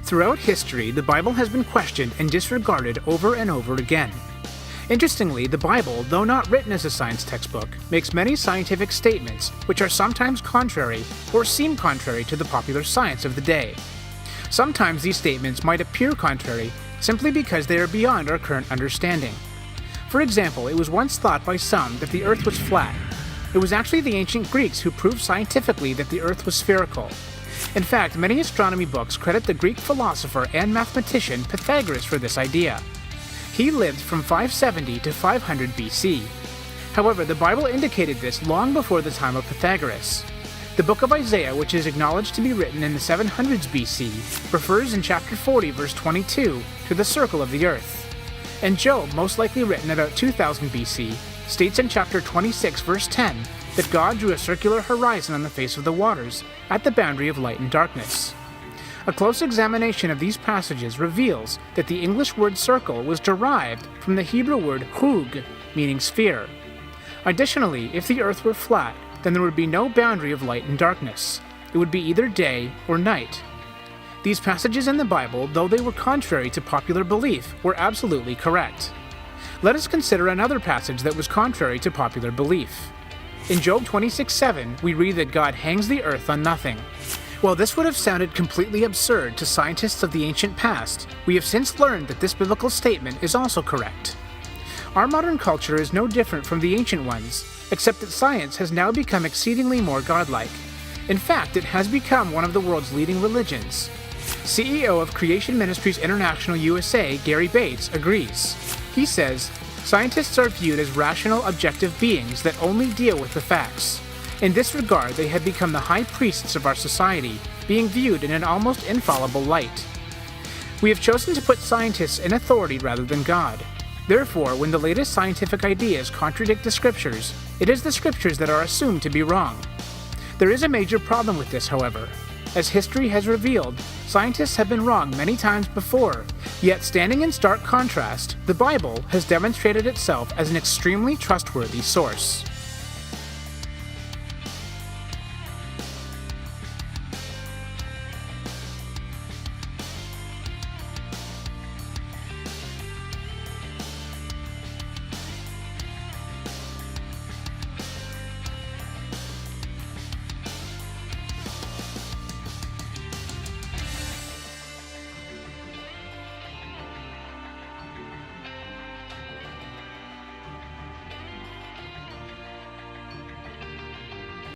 Throughout history, the Bible has been questioned and disregarded over and over again. Interestingly, the Bible, though not written as a science textbook, makes many scientific statements which are sometimes contrary or seem contrary to the popular science of the day. Sometimes these statements might appear contrary simply because they are beyond our current understanding. For example, it was once thought by some that the Earth was flat. It was actually the ancient Greeks who proved scientifically that the Earth was spherical. In fact, many astronomy books credit the Greek philosopher and mathematician Pythagoras for this idea. He lived from 570 to 500 BC. However, the Bible indicated this long before the time of Pythagoras. The book of Isaiah, which is acknowledged to be written in the 700s BC, refers in chapter 40, verse 22, to the circle of the earth. And Job, most likely written about 2000 BC, states in chapter 26, verse 10, that God drew a circular horizon on the face of the waters, at the boundary of light and darkness. A close examination of these passages reveals that the English word circle was derived from the Hebrew word hug, meaning sphere. Additionally, if the earth were flat, then there would be no boundary of light and darkness. It would be either day or night. These passages in the Bible, though they were contrary to popular belief, were absolutely correct. Let us consider another passage that was contrary to popular belief. In Job 26:7, we read that God hangs the earth on nothing. While this would have sounded completely absurd to scientists of the ancient past, we have since learned that this biblical statement is also correct. Our modern culture is no different from the ancient ones, except that science has now become exceedingly more godlike. In fact, it has become one of the world's leading religions. CEO of Creation Ministries International USA, Gary Bates, agrees. He says, "Scientists are viewed as rational, objective beings that only deal with the facts. In this regard, they have become the high priests of our society, being viewed in an almost infallible light. We have chosen to put scientists in authority rather than God. Therefore, when the latest scientific ideas contradict the scriptures, it is the scriptures that are assumed to be wrong. There is a major problem with this, however. As history has revealed, scientists have been wrong many times before, yet standing in stark contrast, the Bible has demonstrated itself as an extremely trustworthy source."